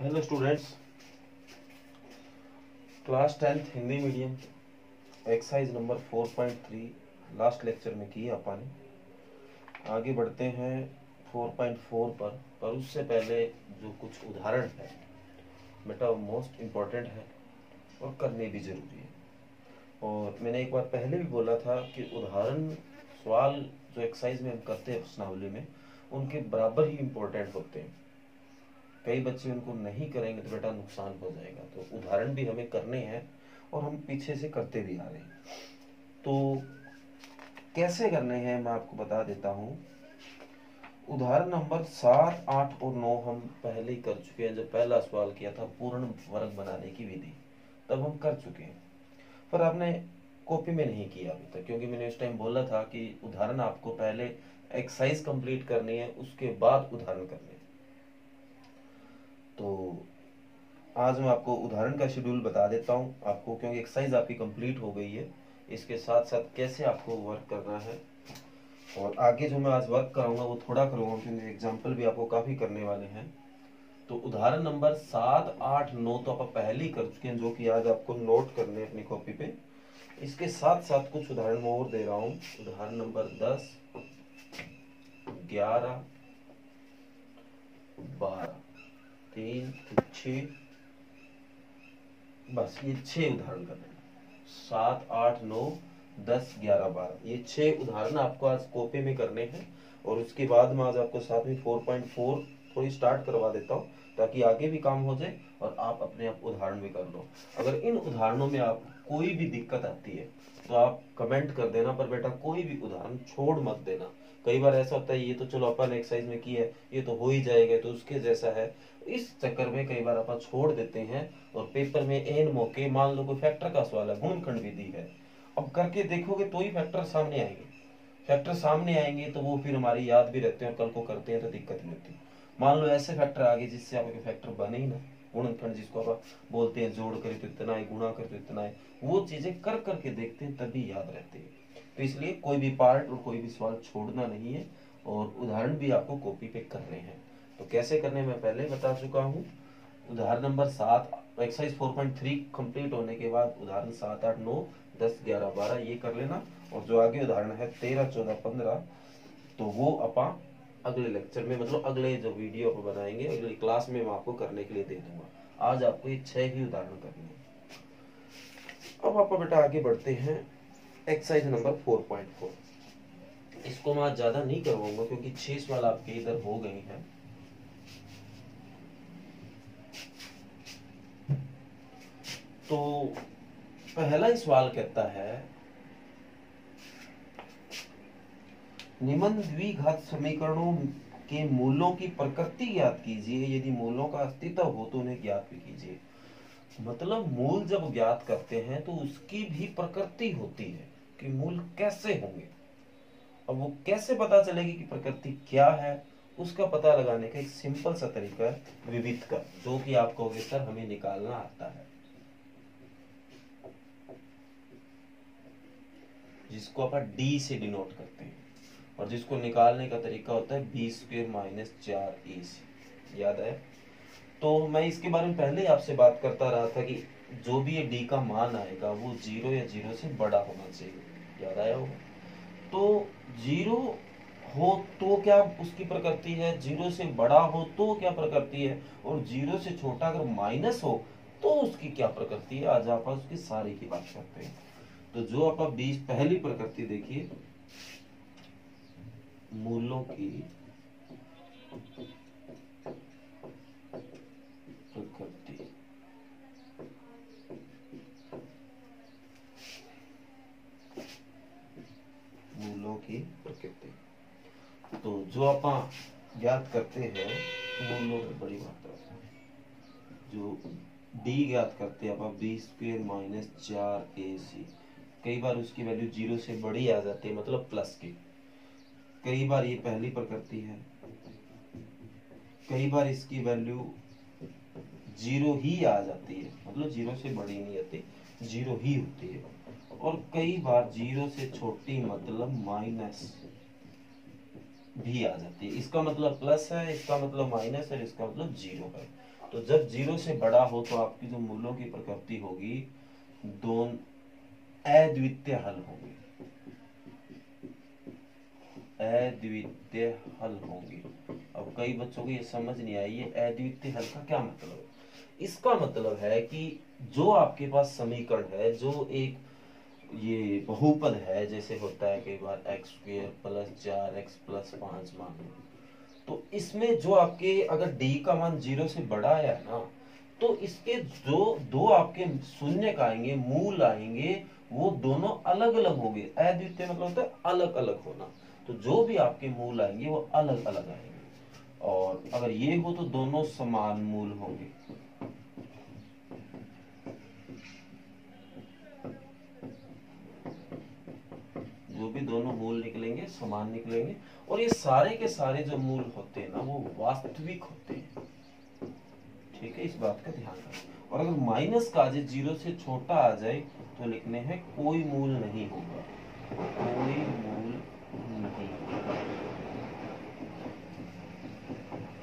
Hello students, class 10th Hindi medium exercise number 4.3 last lecture में की अपन। आगे बढ़ते हैं 4.4 पर उससे पहले जो कुछ उदाहरण है बेटा वो मोस्ट इम्पोर्टेंट है और करने भी ज़रूरी है। और मैंने एक बार पहले भी बोला था कि उदाहरण सवाल जो एक्सरसाइज में हम करते हैं प्रश्नावली में उनके बराबर ही इम्पोर्टेंट होते हैं। कई बच्चे उनको नहीं करेंगे तो बेटा नुकसान हो जाएगा। तो उदाहरण भी हमें करने हैं और हम पीछे से करते भी आ रहे हैं। तो कैसे करने हैं मैं आपको बता देता हूँ। उदाहरण नंबर 7, 8 और 9 हम पहले ही कर चुके हैं। जब पहला सवाल किया था पूर्ण वर्ग बनाने की विधि, तब हम कर चुके हैं, पर आपने कॉपी में नहीं किया अभी तक, क्योंकि मैंने उस टाइम बोला था कि उदाहरण आपको पहले एक्सरसाइज कंप्लीट करनी है, उसके बाद उदाहरण करने। तो आज मैं आपको उदाहरण का शेड्यूल बता देता हूँ आपको, क्योंकि एक्सरसाइज आपकी कंप्लीट हो गई है। इसके साथ साथ कैसे आपको वर्क करना है, और आगे जो मैं आज वर्क कराऊंगा वो थोड़ा करूंगा क्योंकि एग्जाम्पल भी आपको काफ़ी करने वाले हैं। तो उदाहरण नंबर 7, 8, 9 तो आप पहले ही कर चुके हैं, जो कि आज आपको नोट करने हैं अपनी कॉपी पे। इसके साथ साथ कुछ उदाहरण मैं और दे रहा हूँ। उदाहरण नंबर 10, 11, 12, 3, 6, बस ये 6 उदाहरण करने हैं। 7, 8, 9, 10, 11, 12 ये 6 उदाहरण आपको आज कॉपी में करने हैं। और उसके बाद मैं आज आपको साथ में 4.4 थोड़ी स्टार्ट करवा देता हूँ, ताकि आगे भी काम हो जाए और आप अपने आप उदाहरण भी कर लो। अगर इन उदाहरणों में आप कोई भी दिक्कत आती है तो आप कमेंट कर देना, पर बेटा कोई भी उदाहरण छोड़ मत देना। कई बार ऐसा होता है ये तो चलो अपन एक्सरसाइज में की है, ये तो हो ही जाएगा, तो उसके जैसा है। इस चक्कर में कई बार अपन छोड़ देते हैं और पेपर में एन मौके मान लो कोई फैक्टर का सवाल है, गुणनखंड विधि है, अब करके देखोगे तो ही फैक्टर सामने आएंगे। फैक्टर सामने आएंगे तो वो फिर हमारी याद भी रहते हैं और कल को करते हैं तो दिक्कत नहीं होती। मान लो ऐसे फैक्टर आ गए जिससे आपके फैक्टर बने ही ना, गुणनखंड जिसको आप बोलते हैं, जोड़ करे तो इतना है, गुणा करे तो इतना है, वो चीजें कर करके देखते हैं तभी याद रहती है। तो इसलिए कोई भी पार्ट और कोई भी सवाल छोड़ना नहीं है, और उदाहरण भी आपको कॉपी पे करने हैं। तो कैसे करने मैं पहले बता चुका हूँ। उदाहरण नंबर 7 एक्सरसाइज 4.3 कंप्लीट होने के बाद उदाहरण 7, 8, 9, 10, 11, 12 ये कर लेना। और जो आगे उदाहरण है 13, 14, 15 तो वो अपन अगले लेक्चर में, मतलब अगले जो वीडियो अपन बनाएंगे अगली क्लास में मैं आपको करने के लिए दे दूंगा। आज आपको ये 6 ही उदाहरण करने हैं। अब आप बेटा आगे बढ़ते हैं एक्सरसाइज नंबर 4.4। इसको मैं आज ज्यादा नहीं करवाऊंगा क्योंकि 6 सवाल आपके इधर हो गए हैं। तो पहला ही सवाल कहता है निम्न द्विघात समीकरणों के मूलों की प्रकृति ज्ञात कीजिए, यदि मूलों का अस्तित्व हो तो उन्हें ज्ञात भी कीजिए। मतलब मूल जब ज्ञात करते हैं तो उसकी भी प्रकृति होती है कि मूल कैसे होंगे। अब वो कैसे पता चलेगी कि प्रकृति क्या है, उसका पता लगाने का एक सिंपल सा तरीका है विविध का, जो कि आप कहोगे सर हमें निकालना आता है, जिसको अपन डी से डिनोट करते हैं, और जिसको निकालने का तरीका होता है b² - 4ac। याद है? तो मैं इसके बारे में पहले ही आपसे बात करता रहा था कि जो भी ये d का मान आएगा वो 0 या 0 से बड़ा होना चाहिए। याद आया होगा? तो 0 हो तो क्या उसकी प्रकृति है, 0 से बड़ा हो तो क्या प्रकृति है, और 0 से छोटा अगर माइनस हो तो उसकी क्या प्रकृति है। आज आप उसकी सारी की बात करते हैं। तो जो आप 20 पहली प्रकृति देखिए, मूलों की प्रकृति। मूलों की प्रकृति तो जो आप ज्ञात करते हैं मूलों में बड़ी मात्रा, जो डी ज्ञात करते हैं आप b² - 4ac। कई बार उसकी वैल्यू 0 से बड़ी आ जाती है, मतलब प्लस की। कई बार ये पहली प्रकृति है, कई बार इसकी वैल्यू 0 ही आ जाती है, मतलब 0 से बड़ी नहीं आती, 0 ही होती है। और कई बार 0 से छोटी मतलब माइनस भी आ जाती है। इसका मतलब प्लस है, इसका मतलब माइनस है, इसका मतलब 0 है। तो जब 0 से बड़ा हो तो आपकी जो मूलों की प्रकृति होगी दोनों अद्वितीय हल होंगे, अद्वितीय हल होंगे। अब कई बच्चों को ये समझ नहीं आई ये अद्वितीय हल का क्या मतलब है। इसका मतलब है कि जो आपके पास समीकरण है, जो एक ये बहुपद है, जैसे होता है कई बार x² + 4x + 5 मान लो, तो इसमें जो आपके अगर d का मान 0 से बड़ा है ना, तो इसके जो दो आपके शून्य का आएंगे, मूल आएंगे, वो दोनों अलग अलग होंगे। अद्वितीय मतलब होता है अलग अलग होना, तो जो भी आपके मूल आएंगे वो अलग अलग आएंगे। और अगर ये हो तो दोनों समान मूल होंगे। जो भी दोनों मूल निकलेंगे समान निकलेंगे, और ये सारे के सारे जो मूल होते हैं ना वो वास्तविक होते हैं। ठीक है, इस बात का ध्यान रखें। और अगर माइनस का आ जाए, 0 से छोटा आ जाए, तो लिखने हैं कोई मूल नहीं होगा, कोई मूल नहीं होगा।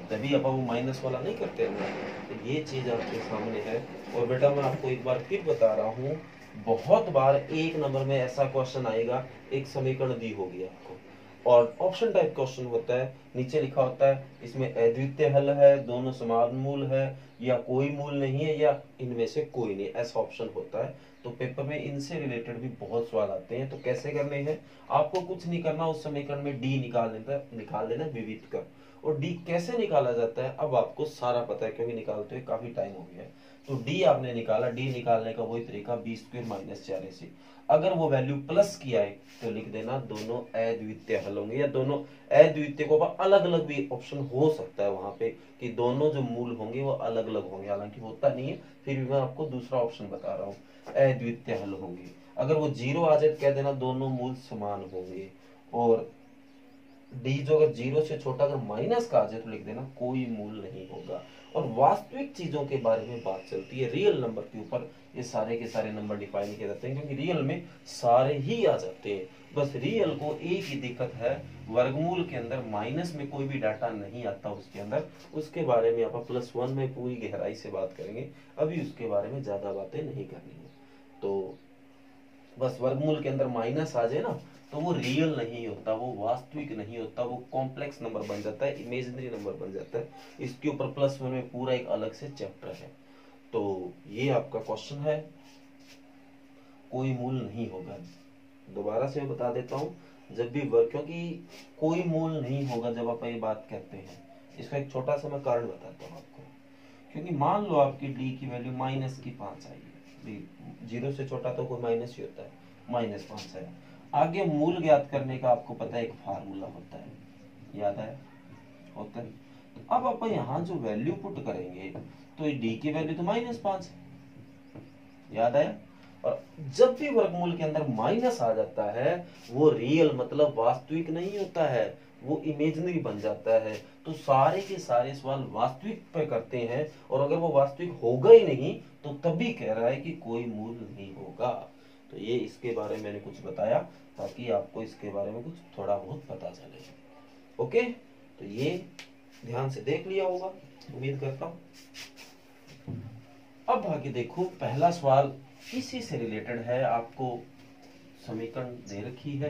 तभी अब वो माइनस वाला नहीं करते हैं। तो ये चीज आपके सामने है। और बेटा मैं आपको एक बार फिर बता रहा हूँ, बहुत बार 1 नंबर में ऐसा क्वेश्चन आएगा, एक समीकरण दी होगी आपको और ऑप्शन टाइप क्वेश्चन होता है, नीचे लिखा होता है इसमें अद्वितीय हल है, दोनों समान मूल है, या कोई मूल नहीं है, या इनमें से कोई नहीं, ऐसा ऑप्शन होता है। तो पेपर में इनसे रिलेटेड भी बहुत सवाल आते हैं। तो कैसे करने हैं, आपको कुछ नहीं करना, उस समीकरण में डी निकाल देना विविध कर। और डी कैसे निकाला जाता है अब आपको सारा पता है, क्योंकि निकालते हुए काफी टाइम हो गया है। तो डी आपने निकाला, डी निकालने का वही तरीका b² - 4ac। अगर वो वैल्यू प्लस की आए तो लिख देना दोनों अद्वितीय हल होंगे, या दोनों अद्वितीय को अलग अलग भी ऑप्शन हो सकता है वहां पे कि दोनों जो मूल होंगे वो अलग अलग होंगे, हालांकि होता नहीं है, फिर भी मैं आपको दूसरा ऑप्शन बता रहा हूँ, अद्वितीय हल होंगे। अगर वो 0 आ जाए तो कह देना दोनों मूल समान होंगे। और डी जो अगर 0 से छोटा अगर माइनस का आ जाए तो लिख देना कोई मूल नहीं होगा। और वास्तविक चीजों के बारे में बात चलती है, रियल नंबर के ऊपर ये सारे के सारे नंबर डिफाइन किए जाते हैं, क्योंकि रियल में सारे ही आ जाते हैं। बस रियल को एक ही दिक्कत है, वर्गमूल के अंदर माइनस में कोई भी डाटा नहीं आता उसके अंदर। उसके बारे में आप +1 में पूरी गहराई से बात करेंगे, अभी उसके बारे में ज्यादा बातें नहीं करनी है। तो बस वर्गमूल के अंदर माइनस आ जाए ना, तो वो रियल नहीं होता, वो वास्तविक नहीं होता, वो कॉम्प्लेक्स नंबर बन जाता है, इमेजिनरी नंबर बन जाता है। इसके ऊपर +1 में पूरा एक अलग से चैप्टर है। तो ये आपका क्वेश्चन है, कोई मूल नहीं होगा। दोबारा से मैं बता देता हूँ, जब भी वर्ग, क्योंकि कोई मूल नहीं होगा जब आप ये बात कहते हैं, इसका एक छोटा सा मैं कारण बताता हूँ आपको। क्योंकि मान लो आपकी डी की वैल्यू -5 आई है, 0 से छोटा तो कोई माइनस ही होता है, -5 है। आगे मूल ज्ञात करने का आपको पता है एक फार्मूला होता है, याद आया? होता है। तो अब आप यहाँ जो वैल्यू पुट करेंगे तो डी की वैल्यू तो -5, याद आया? और जब भी वर्गमूल के अंदर माइनस आ जाता है वो रियल मतलब वास्तविक नहीं होता है, वो इमेजिनरी बन जाता है। तो सारे के सारे सवाल वास्तविक पे करते हैं, और अगर वो वास्तविक होगा ही नहीं तो तभी कह रहा है कि कोई मूल नहीं होगा। तो ये इसके बारे में मैंने कुछ बताया ताकि आपको इसके बारे में कुछ थोड़ा बहुत पता चले। ओके, तो ये ध्यान से देख लिया होगा, उम्मीद करता हूं। अब आगे देखो, पहला सवाल इसी से रिलेटेड है, आपको समीकरण दे रखी है,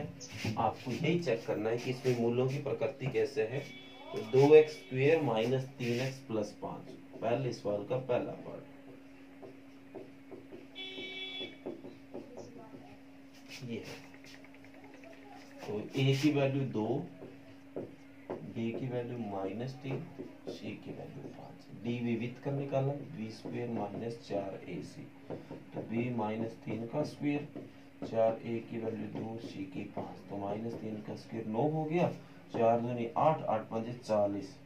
आपको यही चेक करना है कि इसमें मूलों की प्रकृति कैसे है। तो 2x² - 3x + 5, पहले सवाल का पहला पार्ट ये है। तो a की वैल्यू 2, b की वैल्यू -3, c की वैल्यू 5, d विविध कर निकाला, b² - 4ac। तो b -3 का स्क्वायर, 4a की वैल्यू 2, c की 5, तो -3 का स्क्वायर 9 हो गया, 4 दूनी 8, 8 5 40,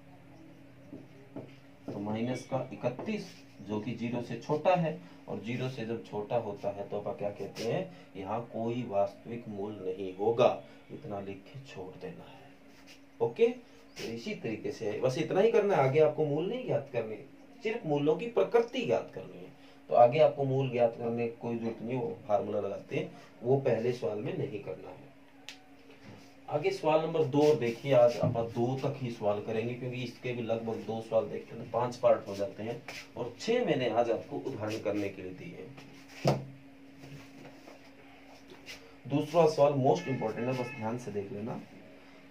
तो माइनस का 31, जो कि 0 से छोटा है। और 0 से जब छोटा होता है तो आप क्या कहते हैं, यहाँ कोई वास्तविक मूल नहीं होगा, इतना लिख के छोड़ देना है। ओके, तो इसी तरीके से बस इतना ही करना है, आगे आपको मूल नहीं ज्ञात करने, सिर्फ मूलों की प्रकृति ज्ञात करनी है। तो आगे आपको मूल ज्ञात करने की कोई जरूरत नहीं, वो फार्मूला लगाते हैं, वो पहले सवाल में नहीं करना है। आगे सवाल नंबर 2 देखिए। आज आप 2 तक ही सवाल करेंगे क्योंकि इसके भी लगभग 2 सवाल देखते हैं 5 पार्ट हो जाते हैं, और 6 मैंने आज आपको उदाहरण करने के लिए दिए हैं। दूसरा सवाल मोस्ट इंपॉर्टेंट है, बस ध्यान से देख लेना।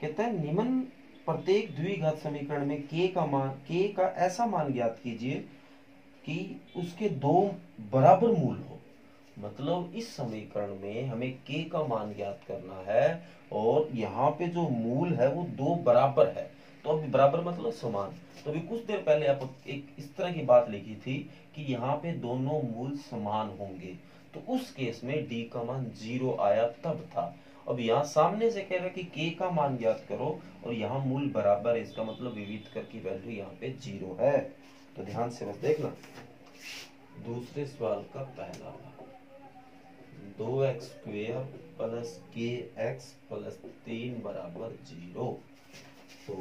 कहता है निम्न प्रत्येक द्विघात समीकरण में k का ऐसा मान ज्ञात कीजिए कि उसके 2 बराबर मूल हो। मतलब इस समीकरण में हमें k का मान ज्ञात करना है और यहाँ पे जो मूल है वो 2 बराबर है। तो अभी बराबर मतलब समान। तो अभी कुछ देर पहले आप एक इस तरह की बात लिखी थी कि यहाँ पे दोनों मूल समान होंगे, तो उस केस में d का मान 0 आया तब था। अब यहाँ सामने से कह रहा है कि k का मान ज्ञात करो और यहाँ मूल बराबर है, इसका मतलब विविध कर की वैल्यू यहाँ पे 0 है। तो ध्यान से बस देखना। दूसरे सवाल का पहला भाग, 2x² प्लस kx प्लस 3 बराबर 0। तो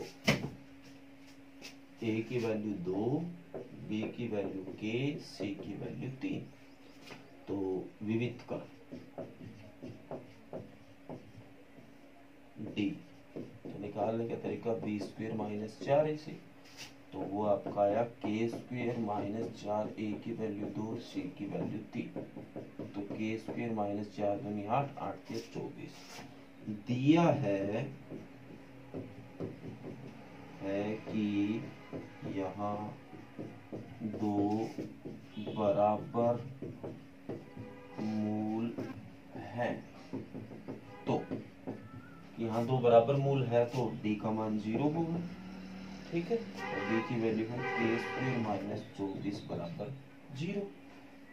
a की वैल्यू 2, b की वैल्यू k, c की वैल्यू 3। तो विविध कर d। तो निकालने का तरीका b² माइनस 4ac। तो वो आपका आया k² माइनस 4a की वैल्यू 2, c की वैल्यू 3। तो k² माइनस 4 दूनी 8, 8 के 24। दिया है कि यहाँ 2 बराबर मूल है। तो यहाँ 2 बराबर मूल है तो d का मान 0 होगा, ठीक है। और d की वैल्यू है k² माइनस 24 बराबर 0।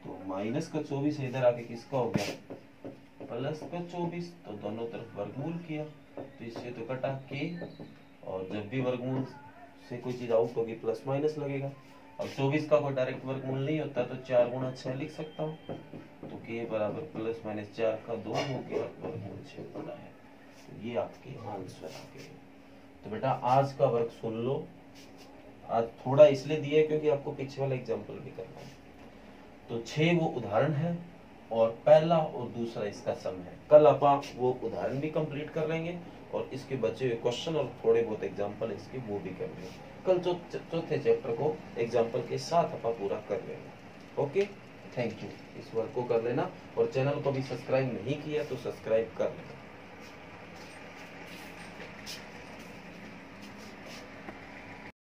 तो माइनस का 24 इधर आके किसका हो गया, प्लस का 24। तो दोनों तरफ वर्गमूल किया तो इससे तो कटा k, और जब भी वर्गमूल से कोई चीज आउट होगी प्लस माइनस लगेगा। अब 24 का कोई डायरेक्ट वर्गमूल नहीं होता तो 4 गुणा 6 लिख सकता हूँ। तो k बराबर प्लस माइनस 4 का 2 हो गया, वर्गमूल 6 बड़ा है। तो ये आपके आंसर आ गए। तो बेटा आज का वर्क सुन लो। आज थोड़ा इसलिए दिया है क्योंकि आपको पीछे वाला एग्जाम्पल भी करना है। तो 6 वो उदाहरण है और पहला और दूसरा इसका सम है। कल आप वो उदाहरण भी कंप्लीट कर लेंगे और इसके बचे हुए क्वेश्चन और थोड़े बहुत एग्जाम्पल इसके वो भी कर लेंगे। कल चौथे चैप्टर को एग्जाम्पल के साथ आप पूरा कर लेंगे। Okay, thank you. इस वर्क को कर लेना और चैनल को भी सब्सक्राइब नहीं किया तो सब्सक्राइब कर लेना।